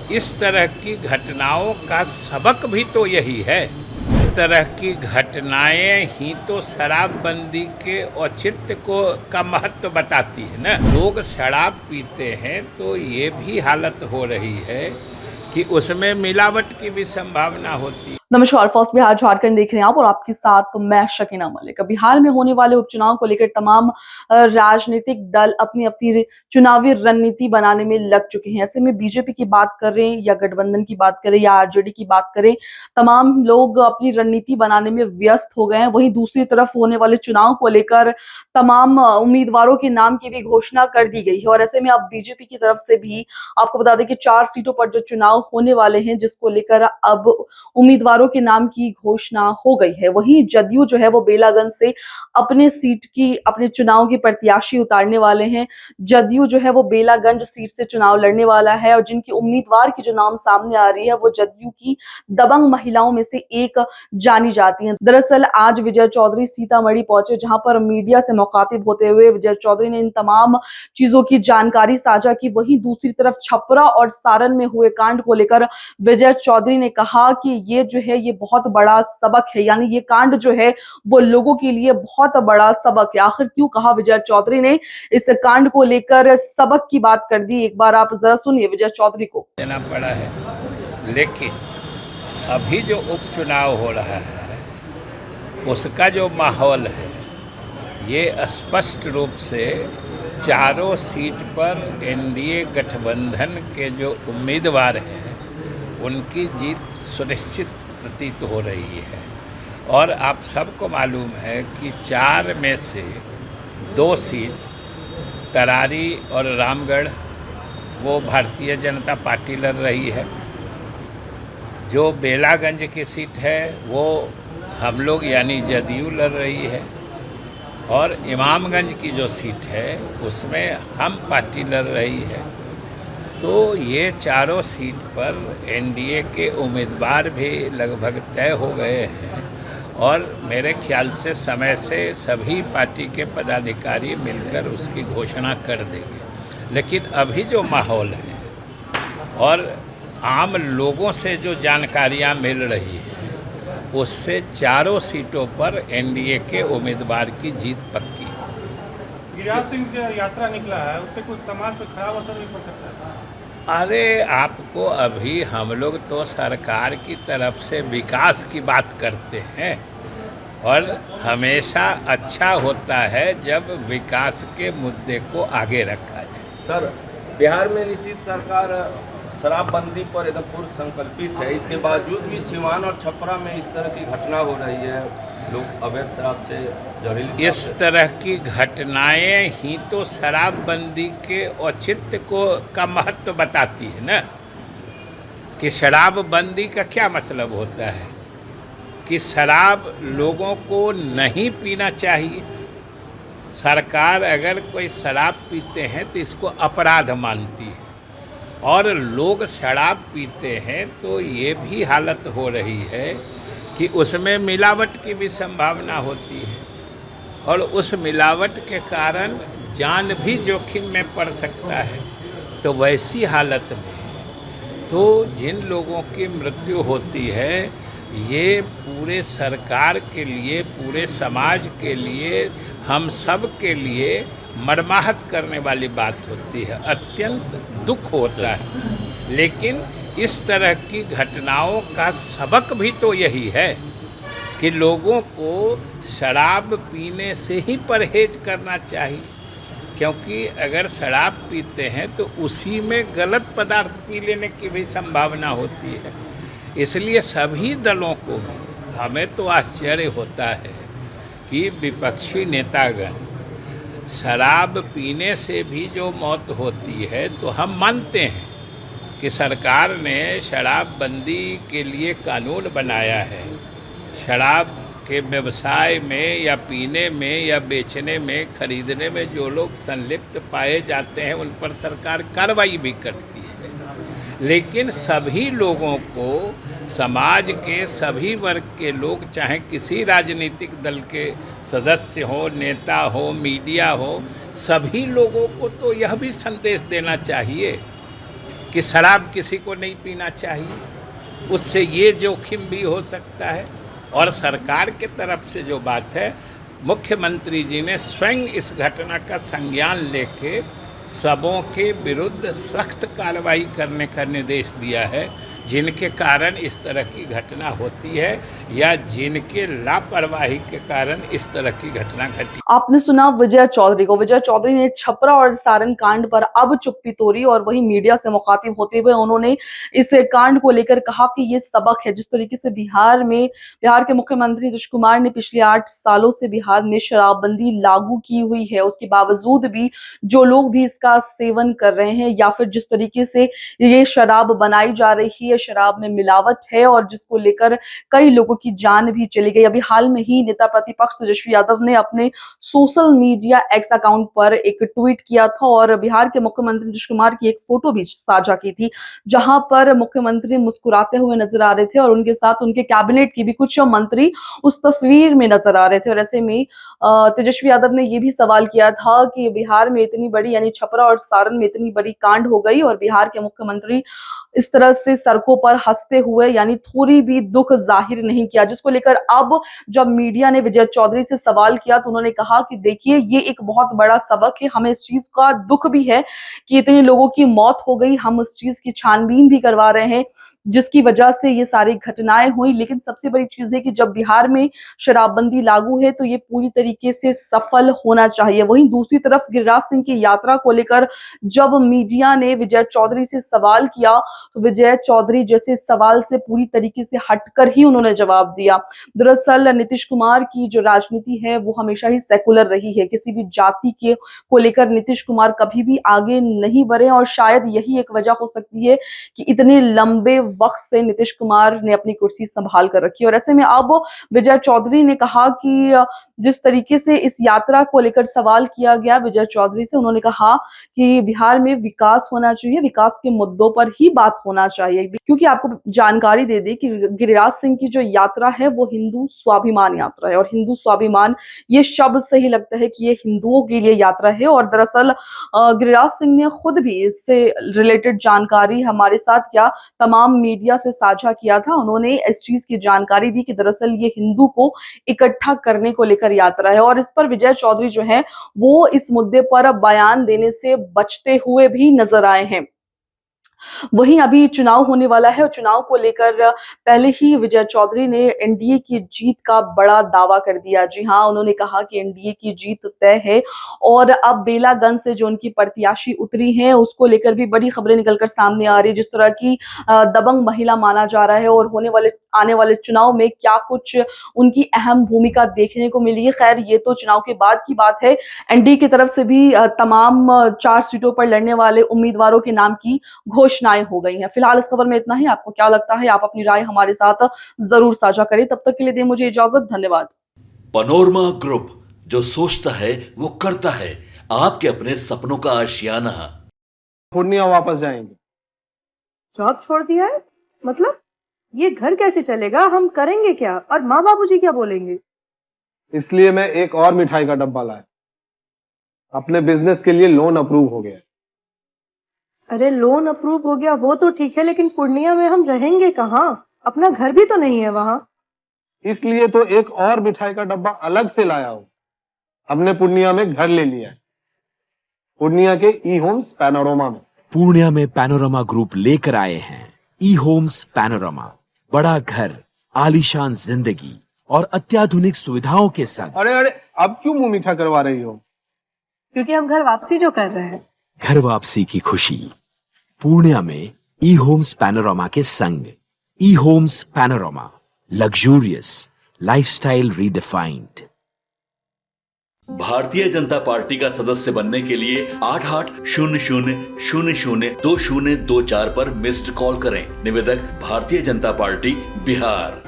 इस तरह की घटनाओं का सबक भी तो यही है। इस तरह की घटनाएं ही तो शराबबंदी के औचित्य को का महत्व बताती है ना। लोग शराब पीते हैं तो ये भी हालत हो रही है कि उसमें मिलावट की भी संभावना होती है। नमस्कार, फर्स्ट बिहार झारखंड देख रहे हैं आप और आपके साथ तो मैं शकीना मलिक। बिहार में होने वाले उपचुनाव को लेकर तमाम राजनीतिक दल अपनी अपनी चुनावी रणनीति बनाने में लग चुके हैं। ऐसे में बीजेपी की बात करें या गठबंधन की बात करें या आरजेडी की बात करें, तमाम लोग अपनी रणनीति बनाने में व्यस्त हो गए हैं। वहीं दूसरी तरफ होने वाले चुनाव को लेकर तमाम उम्मीदवारों के नाम की भी घोषणा कर दी गई है और ऐसे में अब बीजेपी की तरफ से भी आपको बता दें कि 4 सीटों पर जो चुनाव होने वाले हैं, जिसको लेकर अब उम्मीदवारों के नाम की घोषणा हो गई है। वहीं जदयू जो है वो बेलागंज से अपने चुनाव की प्रत्याशी उतारने वाले हैं। जदयू जो है वो बेलागंज सीट से चुनाव लड़ने वाला है और जिनकी उम्मीदवार की जो नाम सामने आ रही है वो जदयू की दबंग महिलाओं में से एक जानी जाती हैं। दरअसल आज विजय चौधरी सीतामढ़ी पहुंचे, जहां पर मीडिया से मुखातिब होते हुए विजय चौधरी ने इन तमाम चीजों की जानकारी साझा की। वहीं दूसरी तरफ छपरा और सारण में हुए कांड को लेकर विजय चौधरी ने कहा कि ये बहुत बड़ा सबक है, यानी ये कांड जो है वो लोगों के लिए बहुत बड़ा सबक है। आखिर क्यों कहा विजय चौधरी ने इस कांड को लेकर सबक की बात कर दी, एक बार आप जरा सुनिए विजय चौधरी को। देना पड़ा है, लेकिन अभी जो उपचुनाव हो रहा है उसका जो माहौल है ये स्पष्ट रूप से चारों सीट पर एनडीए गठबंधन के जो उम्मीदवार हैं उनकी जीत सुनिश्चित प्रतीत हो रही है। और आप सबको मालूम है कि 4 में से 2 सीट तरारी और रामगढ़ वो भारतीय जनता पार्टी लड़ रही है। जो बेलागंज की सीट है वो हम लोग यानी जदयू लड़ रही है और इमामगंज की जो सीट है उसमें हम पार्टी लड़ रही है। तो ये चारों सीट पर एनडीए के उम्मीदवार भी लगभग तय हो गए हैं और मेरे ख्याल से समय से सभी पार्टी के पदाधिकारी मिलकर उसकी घोषणा कर देंगे। लेकिन अभी जो माहौल है और आम लोगों से जो जानकारियां मिल रही है उससे चारों सीटों पर एनडीए के उम्मीदवार की जीत पक्की। गिरिराज सिंह जो यात्रा निकला है उससे कुछ समाज पर खराब असर भी पड़ सकता है। अरे आपको अभी हम लोग तो सरकार की तरफ से विकास की बात करते हैं और हमेशा अच्छा होता है जब विकास के मुद्दे को आगे रखा जाए। सर, बिहार में नीतीश सरकार शराबबंदी पर एकदम पूर्ण संकल्पित है, इसके बावजूद भी सीवान और छपरा में इस तरह की घटना हो रही है। लोग अवैध शराब से जहरीली इस तरह की घटनाएं ही तो शराबबंदी के औचित्य को का महत्व बताती है ना। कि शराबबंदी का क्या मतलब होता है कि शराब लोगों को नहीं पीना चाहिए। सरकार अगर कोई शराब पीते हैं तो इसको अपराध मानती है और लोग शराब पीते हैं तो ये भी हालत हो रही है कि उसमें मिलावट की भी संभावना होती है और उस मिलावट के कारण जान भी जोखिम में पड़ सकता है। तो वैसी हालत में तो जिन लोगों की मृत्यु होती है ये पूरे सरकार के लिए, पूरे समाज के लिए, हम सब के लिए मर्माहत करने वाली बात होती है, अत्यंत दुख होता है। लेकिन इस तरह की घटनाओं का सबक भी तो यही है कि लोगों को शराब पीने से ही परहेज करना चाहिए, क्योंकि अगर शराब पीते हैं तो उसी में गलत पदार्थ पी लेने की भी संभावना होती है। इसलिए सभी दलों को भी हमें तो आश्चर्य होता है कि विपक्षी नेतागण शराब पीने से भी जो मौत होती है तो हम मानते हैं कि सरकार ने शराबबंदी के लिए कानून बनाया है। शराब के व्यवसाय में या पीने में या बेचने में, खरीदने में जो लोग संलिप्त पाए जाते हैं उन पर सरकार कार्रवाई भी करती है। लेकिन सभी लोगों को, समाज के सभी वर्ग के लोग, चाहे किसी राजनीतिक दल के सदस्य हो, नेता हो, मीडिया हो, सभी लोगों को तो यह भी संदेश देना चाहिए कि शराब किसी को नहीं पीना चाहिए, उससे ये जोखिम भी हो सकता है। और सरकार के तरफ से जो बात है, मुख्यमंत्री जी ने स्वयं इस घटना का संज्ञान लेके सबों के विरुद्ध सख्त कार्रवाई करने का निर्देश दिया है, जिनके कारण इस तरह की घटना होती है या जिनके लापरवाही के कारण इस तरह की घटना घटी। आपने सुना विजय चौधरी को। विजय चौधरी ने छपरा और सारण कांड पर अब चुप्पी तोड़ी और वही मीडिया से मुखातिब होते हुए उन्होंने इस कांड को लेकर कहा कि ये सबक है। जिस तरीके से बिहार के मुख्यमंत्री नीतीश कुमार ने पिछले 8 सालों से बिहार में शराबबंदी लागू की हुई है, उसके बावजूद भी जो लोग भी इसका सेवन कर रहे हैं या फिर जिस तरीके से ये शराब बनाई जा रही है, शराब में मिलावट है और जिसको लेकर कई लोगों की जान भी चली गई। अभी हाल में ही नेता प्रतिपक्ष तेजस्वी यादव ने अपने सोशल मीडिया एक्स अकाउंट पर एक ट्वीट किया था और बिहार के मुख्यमंत्री नीतीश कुमार की एक फोटो भी साझा की थी, जहां पर मुख्यमंत्री मुस्कुराते हुए नजर आ रहे थे और उनके साथ उनके कैबिनेट के भी कुछ मंत्री उस तस्वीर में नजर आ रहे थे। और ऐसे में तेजस्वी यादव ने यह भी सवाल किया था कि बिहार में इतनी बड़ी, यानी छपरा और सारण में इतनी बड़ी कांड हो गई और बिहार के मुख्यमंत्री इस तरह से सड़कों पर हंसते हुए यानी थोड़ी भी दुख जाहिर नहीं किया, जिसको लेकर अब जब मीडिया ने विजय चौधरी से सवाल किया तो उन्होंने कहा कि देखिए, ये एक बहुत बड़ा सबक है, हमें इस चीज का दुख भी है कि इतने लोगों की मौत हो गई, हम उस चीज की छानबीन भी करवा रहे हैं जिसकी वजह से ये सारी घटनाएं हुई। लेकिन सबसे बड़ी चीज है कि जब बिहार में शराबबंदी लागू है तो ये पूरी तरीके से सफल होना चाहिए। वहीं दूसरी तरफ गिरिराज सिंह की यात्रा को लेकर जब मीडिया ने विजय चौधरी से सवाल किया तो विजय चौधरी जैसे सवाल से पूरी तरीके से हटकर ही उन्होंने जवाब दिया। दरअसल नीतीश कुमार की जो राजनीति है वो हमेशा ही सेकुलर रही है, किसी भी जाति के को लेकर नीतीश कुमार कभी भी आगे नहीं बढ़े और शायद यही एक वजह हो सकती है कि इतने लंबे वक्त से नीतीश कुमार ने अपनी कुर्सी संभाल कर रखी। और ऐसे में अब विजय चौधरी ने कहा कि जिस तरीके से इस यात्रा को लेकर सवाल किया गया विजय चौधरी से, उन्होंने कहा कि बिहार में विकास होना चाहिए, विकास के मुद्दों पर ही बात होना चाहिए। क्योंकि आपको जानकारी दे दी कि गिरिराज सिंह की जो यात्रा है वो हिंदू स्वाभिमान यात्रा है और हिंदू स्वाभिमान ये शब्द से ही लगता है कि ये हिंदुओं के लिए यात्रा है। और दरअसल गिरिराज सिंह ने खुद भी इससे रिलेटेड जानकारी हमारे साथ क्या तमाम मीडिया से साझा किया था। उन्होंने इस चीज की जानकारी दी कि दरअसल ये हिंदू को इकट्ठा करने को लेकर यात्रा है और इस पर विजय चौधरी जो है वो इस मुद्दे पर बयान देने से बचते हुए भी नजर आए हैं। वहीं अभी चुनाव होने वाला है और चुनाव को लेकर पहले ही विजय चौधरी ने एनडीए की जीत का बड़ा दावा कर दिया। जी हां, उन्होंने कहा कि एनडीए की जीत तय है और अब बेलागंज से जो उनकी प्रत्याशी उतरी हैं उसको लेकर भी बड़ी खबरें निकलकर सामने आ रही है। जिस तरह की दबंग महिला माना जा रहा है और आने वाले चुनाव में क्या कुछ उनकी अहम भूमिका देखने को मिली है। खैर, ये तो चुनाव के बाद की बात है। एनडीए की तरफ से भी तमाम 4 सीटों पर लड़ने वाले उम्मीदवारों के नाम की घोषणाएं हो गई हैं। फिलहाल इस खबर में इतना ही। आपको क्या लगता है, आप अपनी राय हमारे साथ जरूर साझा करें। तब तक के लिए दें मुझे इजाजत। धन्यवाद। पैनोरमा ग्रुप, जो सोचता है वो करता है। आपके अपने सपनों का आशियाना। पूर्णिया वापस जाएंगे। जॉब छोड़ दिया है? मतलब ये घर कैसे चलेगा? हम करेंगे क्या? और माँ बाबूजी क्या बोलेंगे? इसलिए मैं एक और मिठाई का डब्बा लाया। अपने बिजनेस के लिए लोन अप्रूव हो गया। अरे लोन अप्रूव हो गया वो तो ठीक है, लेकिन पूर्णिया में हम रहेंगे कहाँ? अपना घर भी तो नहीं है वहाँ। इसलिए तो एक और मिठाई का डब्बा अलग से लाया हूं। हमने पूर्णिया में घर ले लिया है, पूर्णिया के ई होम्स पैनोरमा में। पूर्णिया में पैनोरमा ग्रुप लेकर आए हैं ई होम्स पैनोरमा। बड़ा घर, आलीशान जिंदगी और अत्याधुनिक सुविधाओं के संग। अरे अब क्यों मुंह मीठा करवा रही हो? क्योंकि हम घर वापसी जो कर रहे हैं। घर वापसी की खुशी पूर्णिया में ई होम्स पैनोरमा के संग। ई homes panorama, luxurious lifestyle redefined. Bharatiya Janata party का सदस्य बनने के लिए 8800002024 पर मिस्ड कॉल करें। निवेदक, भारतीय जनता पार्टी, बिहार।